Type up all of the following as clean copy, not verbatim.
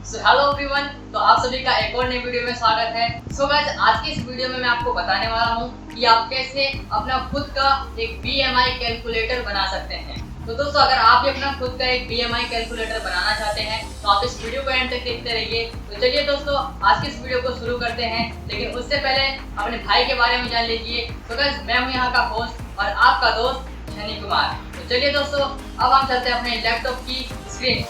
Hello everyone, तो आप सभी का एक और नई वीडियो में स्वागत है। गाइस, आज की इस वीडियो में मैं आपको बताने वाला हूँ कि आप कैसे अपना खुद का एक BMI कैलकुलेटर बना सकते हैं। तो दोस्तों, अगर आप भी अपना खुद का एक BMI कैलकुलेटर बनाना चाहते हैं तो आप इस वीडियो को एंड तक देखते रहिए। तो चलिए दोस्तों, आज की इस वीडियो को शुरू करते हैं, लेकिन उससे पहले अपने भाई के बारे में जान लीजिए। तो गाइस, मैं हूँ यहाँ का होस्ट और आपका दोस्त शनि कुमार। तो चलिए दोस्तों, अब हम चलते हैं अपने लैपटॉप की स्क्रीन।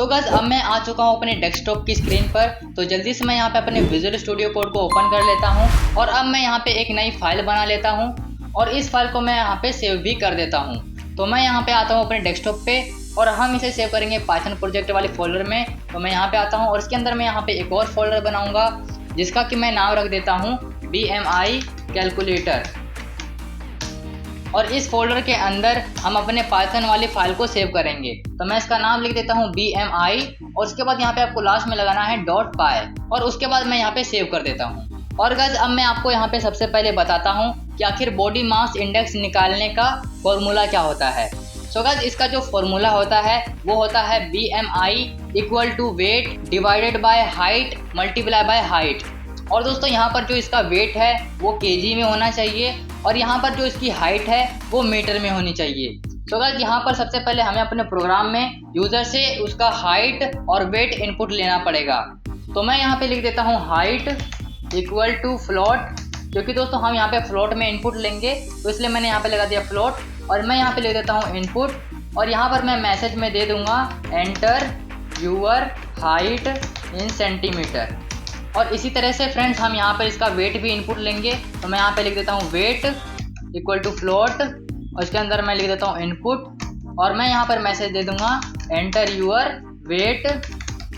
गाइस, अब मैं आ चुका हूँ अपने डेस्कटॉप की स्क्रीन पर। तो जल्दी से मैं यहाँ पे अपने विजुअल स्टूडियो कोड को ओपन कर लेता हूँ और अब मैं यहाँ पे एक नई फाइल बना लेता हूँ और इस फाइल को मैं यहाँ पे सेव भी कर देता हूँ। तो मैं यहाँ पे आता हूँ अपने डेस्कटॉप पे और हम इसे सेव करेंगे पाइथन प्रोजेक्ट वाले फोल्डर में। तो मैं यहाँ पे आता हूँ और इसके अंदर मैं यहाँ पे एक और फोल्डर बनाऊंगा जिसका कि मैं नाम रख देता हूँ BMI कैलकुलेटर। और इस फोल्डर के अंदर हम अपने पाइथन वाली फाइल को सेव करेंगे। तो मैं इसका नाम लिख देता हूँ BMI और उसके बाद यहाँ पे आपको लास्ट में लगाना है .py और उसके बाद मैं यहाँ पे सेव कर देता हूँ। और गाइस, अब मैं आपको यहाँ पे सबसे पहले बताता हूँ कि आखिर बॉडी मास इंडेक्स निकालने का फॉर्मूला क्या होता है। गाइस, इसका जो फॉर्मूला होता है वो होता है BMI equal to weight divided by height multiply by height. और दोस्तों, यहाँ पर जो इसका वेट है वो kg में होना चाहिए और यहाँ पर जो इसकी हाइट है वो मीटर में होनी चाहिए। गाइस, यहाँ पर सबसे पहले हमें अपने प्रोग्राम में यूजर से उसका हाइट और वेट इनपुट लेना पड़ेगा। तो मैं यहाँ पे लिख देता हूँ हाइट इक्वल टू फ्लोट, क्योंकि दोस्तों हम यहाँ पे फ्लोट में इनपुट लेंगे तो इसलिए मैंने यहाँ पे लगा दिया फ्लोट। और मैं यहाँ पे लिख देता हूँ इनपुट और यहाँ पर मैं मैसेज में दे दूंगा enter your height in centimetre. और इसी तरह से फ्रेंड्स, हम यहाँ पर इसका वेट भी इनपुट लेंगे। तो मैं यहाँ पे लिख देता हूँ वेट इक्वल टू फ्लोट और इसके अंदर मैं लिख देता हूँ इनपुट और मैं यहाँ पर मैसेज दे दूंगा enter your weight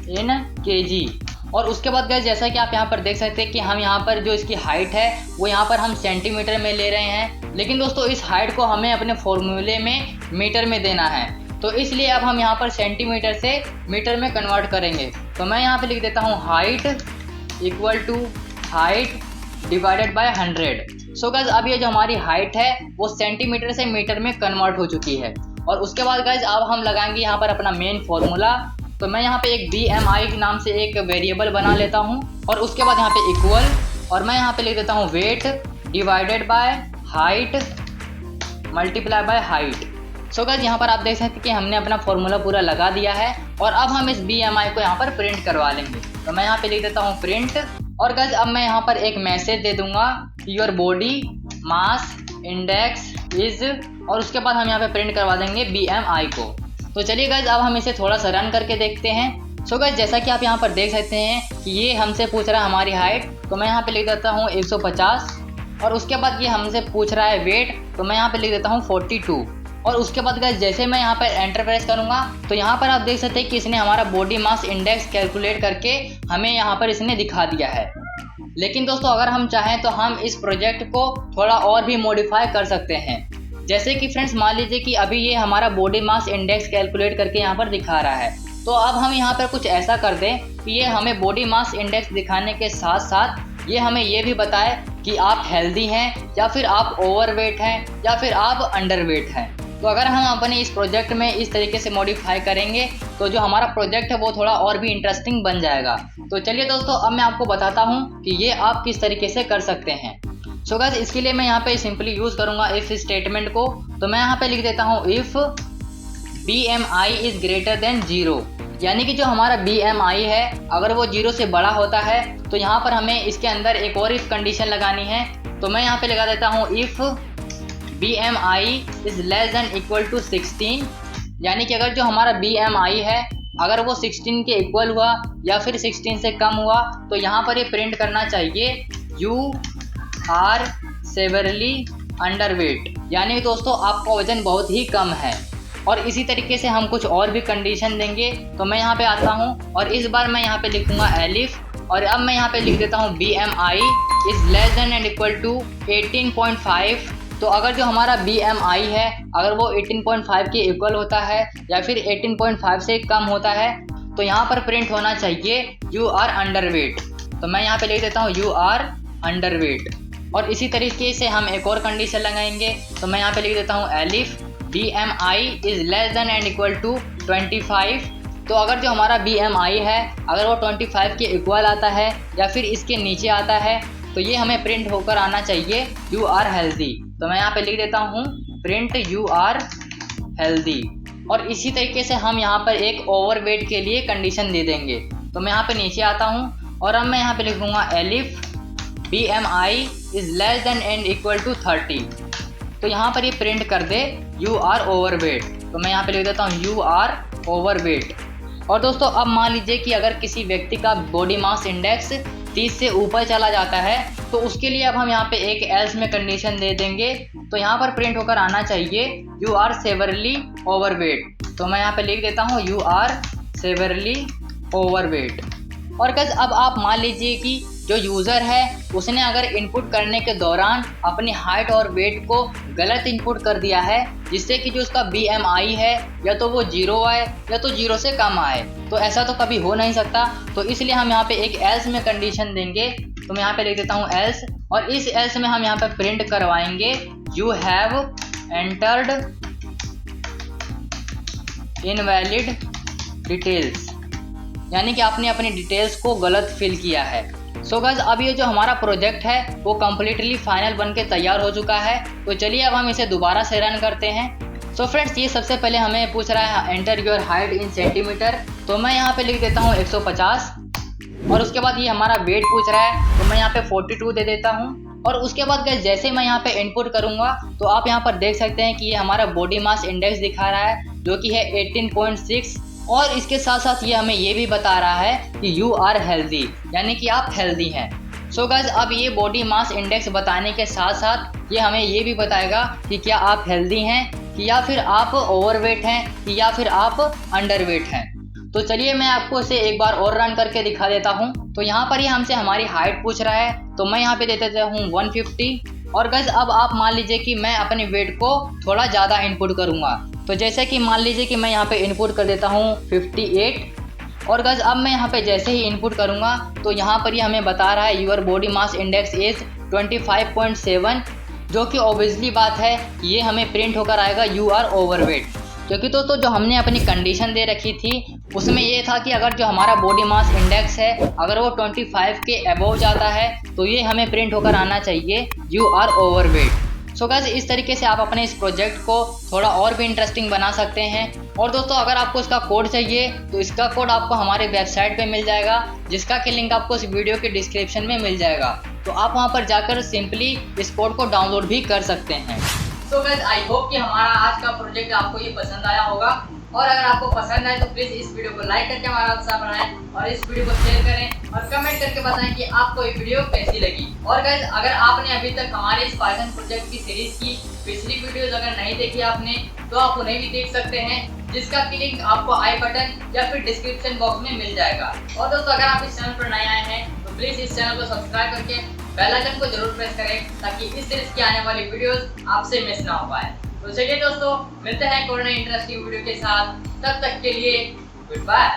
in kg। और उसके बाद गाइस, जैसा कि आप यहाँ पर देख सकते हैं कि हम यहाँ पर जो इसकी हाइट है वो यहाँ पर हम सेंटीमीटर में ले रहे हैं, लेकिन दोस्तों इस हाइट को हमें अपने फॉर्मूले में मीटर में देना है। तो इसलिए अब हम यहाँ पर सेंटीमीटर से मीटर में कन्वर्ट करेंगे। तो मैं यहाँ पर लिख देता हूँ height equal to height divided by 100। Guys, अब ये जो हमारी हाइट है वो सेंटीमीटर से मीटर में कन्वर्ट हो चुकी है। और उसके बाद गाइस, अब हम लगाएंगे यहाँ पर अपना मेन फॉर्मूला। तो मैं यहाँ पे एक BMI के नाम से एक वेरिएबल बना लेता हूँ और उसके बाद यहाँ पे इक्वल और मैं यहाँ पे लिख देता हूँ wait divided by height multiply by height. Guys, यहाँ पर आप देख सकते हैं कि हमने अपना फॉर्मूला पूरा लगा दिया है और अब हम इस BMI को यहाँ पर प्रिंट करवा लेंगे। तो मैं यहाँ पे लिख देता हूँ प्रिंट और गाइस, अब मैं यहाँ पर एक मैसेज दे दूंगा your body mass index is और उसके बाद हम यहाँ पे प्रिंट करवा देंगे BMI को। तो चलिए गाइस, अब हम इसे थोड़ा सा रन करके देखते हैं। गाइस, जैसा कि आप यहाँ पर देख सकते हैं कि ये हमसे पूछ रहा है हमारी हाइट। तो मैं यहाँ पे लिख देता हूँ 150 और उसके बाद ये हमसे पूछ रहा है वेट। तो मैं यहाँ पे लिख देता हूँ 42 और उसके बाद गाइस, जैसे मैं यहाँ पर एंटर प्रेस करूँगा तो यहाँ पर आप देख सकते हैं कि इसने हमारा बॉडी मास इंडेक्स कैलकुलेट करके हमें यहाँ पर इसने दिखा दिया है। लेकिन दोस्तों, अगर हम चाहें तो हम इस प्रोजेक्ट को थोड़ा और भी मॉडिफाई कर सकते हैं। जैसे कि फ्रेंड्स, मान लीजिए कि अभी ये हमारा बॉडी मास इंडेक्स कैलकुलेट करके यहाँ पर दिखा रहा है। तो अब हम यहाँ पर कुछ ऐसा कर दें कि ये हमें बॉडी मास इंडेक्स दिखाने के साथ साथ ये हमें ये भी बताए कि आप हेल्दी हैं या फिर आप ओवरवेट हैं या फिर आप अंडरवेट हैं। तो अगर हम अपने इस प्रोजेक्ट में इस तरीके से मॉडिफाई करेंगे तो जो हमारा प्रोजेक्ट है वो थोड़ा और भी इंटरेस्टिंग बन जाएगा। तो चलिए दोस्तों, अब मैं आपको बताता हूँ कि ये आप किस तरीके से कर सकते हैं। गाइस, इसके लिए मैं यहाँ पे सिंपली यूज़ करूँगा इफ़ स्टेटमेंट को। तो मैं यहाँ पे लिख देता हूँ if BMI is greater than 0, यानी कि जो हमारा BMI है अगर वो 0 से बड़ा होता है तो यहाँ पर हमें इसके अंदर एक और इफ़ कंडीशन लगानी है। तो मैं यहाँ पे लगा देता हूँ if BMI is less than equal to 16, यानी कि अगर जो हमारा BMI है अगर वो 16 के इक्वल हुआ या फिर 16 से कम हुआ तो यहाँ पर ये प्रिंट करना चाहिए यू आर सेवरली अंडरवेट, यानी दोस्तों आपका वजन बहुत ही कम है। और इसी तरीके से हम कुछ और भी कंडीशन देंगे। तो मैं यहाँ पे आता हूँ और इस बार मैं यहाँ पे लिखूंगा एलिफ और अब मैं यहाँ पे लिख देता हूँ BMI is less than and equal to 18.5। तो अगर जो हमारा BMI है अगर वो 18.5 के इक्वल होता है या फिर 18.5 से कम होता है तो यहाँ पर प्रिंट होना चाहिए यू आर अंडरवेट। तो मैं यहाँ पे लिख देता हूँ यू आर अंडरवेट। और इसी तरीके से हम एक और कंडीशन लगाएंगे। तो मैं यहाँ पे लिख देता हूँ elif BMI is less than and equal to 25। तो अगर जो हमारा BMI है अगर वो 25 के इक्वल आता है या फिर इसके नीचे आता है तो ये हमें प्रिंट होकर आना चाहिए यू आर हेल्दी। तो मैं यहाँ पे लिख देता हूँ प्रिंट यू आर हेल्दी। और इसी तरीके से हम यहाँ पर एक ओवरवेट के लिए कंडीशन दे देंगे। तो मैं यहाँ पे नीचे आता हूँ और अब मैं यहाँ पे लिखूँगा elif BMI is less than and equal to 30। तो यहाँ पर ये प्रिंट कर दे यू आर ओवरवेट। तो मैं यहाँ पे लिख देता हूँ यू आर ओवरवेट। और दोस्तों अब मान लीजिए कि अगर किसी व्यक्ति का बॉडी मास इंडेक्स 30 से ऊपर चला जाता है तो उसके लिए अब हम यहाँ पे एक एल्स में कंडीशन दे देंगे। तो यहाँ पर प्रिंट होकर आना चाहिए यू आर सेवरली ओवरवेट। तो मैं यहाँ पे लिख देता हूँ यू आर सेवरली ओवरवेट। और गाइस अब आप मान लीजिए कि जो यूज़र है उसने अगर इनपुट करने के दौरान अपनी हाइट और वेट को गलत इनपुट कर दिया है जिससे कि जो उसका BMI है या तो वो 0 आए या तो 0 से कम आए। तो ऐसा तो कभी हो नहीं सकता। तो इसलिए हम यहाँ पे एक एल्स में कंडीशन देंगे। तो मैं यहाँ पे लिख देता हूँ एल्स। और इस एल्स में हम यहाँ पे प्रिंट करवाएंगे you have entered invalid details, यानी कि आपने अपनी डिटेल्स को गलत फिल किया है। सो गाइस अब ये जो हमारा प्रोजेक्ट है वो कम्प्लीटली फाइनल बन के तैयार हो चुका है। तो चलिए अब हम इसे दोबारा से रन करते हैं। सो फ्रेंड्स ये सबसे पहले हमें पूछ रहा है enter your height in centimetre. तो मैं यहाँ पे लिख देता हूँ 150। और उसके बाद ये हमारा वेट पूछ रहा है तो मैं यहाँ पे 42 दे देता हूँ। और उसके बाद गाइस जैसे मैं यहाँ पे इनपुट करूँगा तो आप यहाँ पर देख सकते हैं कि ये हमारा बॉडी मास इंडेक्स दिखा रहा है जो कि है 18.6। और इसके साथ साथ ये हमें ये भी बता रहा है कि यू आर हेल्दी, यानी कि आप हेल्दी हैं। सो गाइस अब ये बॉडी मास इंडेक्स बताने के साथ साथ ये हमें ये भी बताएगा कि क्या आप हेल्दी हैं कि या फिर आप ओवरवेट हैं कि या फिर आप अंडरवेट हैं। तो चलिए मैं आपको इसे एक बार और रन करके दिखा देता हूँ। तो यहाँ पर ये हमसे हमारी हाइट पूछ रहा है तो मैं यहाँ पे दे देता हूँ 150। और गाइस अब आप मान लीजिए कि मैं अपने वेट को थोड़ा ज़्यादा इनपुट करूँगा। तो जैसे कि मान लीजिए कि मैं यहाँ पे इनपुट कर देता हूँ 58। और गाइस अब मैं यहाँ पे जैसे ही इनपुट करूँगा तो यहाँ पर ये हमें बता रहा है your body mass index is 25.7, जो कि ऑब्वियसली बात है ये हमें प्रिंट होकर आएगा यू आर ओवरवेट। क्योंकि दोस्तों जो हमने अपनी कंडीशन दे रखी थी उसमें ये था कि अगर जो हमारा बॉडी मास इंडेक्स है अगर वो 25 के अबव जाता है तो ये हमें प्रिंट होकर आना चाहिए you are overweight. So guys इस तरीके से आप अपने इस प्रोजेक्ट को थोड़ा और भी इंटरेस्टिंग बना सकते हैं। और दोस्तों अगर आपको इसका कोड चाहिए तो इसका कोड आपको हमारे वेबसाइट पे मिल जाएगा जिसका कि लिंक आपको इस वीडियो के डिस्क्रिप्शन में मिल जाएगा। तो आप वहाँ पर जाकर सिंपली इस कोड को डाउनलोड भी कर सकते हैं। सो गाइस आई होप कि हमारा आज का प्रोजेक्ट आपको ये पसंद आया होगा। और अगर आपको पसंद आए तो प्लीज़ इस वीडियो को लाइक करके हमारा उत्साह बढ़ाएं और इस वीडियो को शेयर करें और कमेंट करके बताएं कि आपको ये वीडियो कैसी लगी। और गाइस अगर आपने अभी तक हमारे इस पाइथन प्रोजेक्ट की सीरीज की पिछली वीडियोस अगर नहीं देखी आपने तो आप उन्हें भी देख सकते हैं जिसका कि लिंक आपको आई बटन या फिर डिस्क्रिप्शन बॉक्स में मिल जाएगा। और दोस्तों अगर आप इस चैनल पर नए आए हैं तो प्लीज़ इस चैनल को सब्सक्राइब करके बेल आइकन को जरूर प्रेस करें ताकि इस सीरीज की आने वाली वीडियोस आपसे मिस ना हो पाए। तो चलिए दोस्तों मिलते हैं कोई नई इंटरेस्टिंग वीडियो के साथ, तब तक के लिए गुड बाय।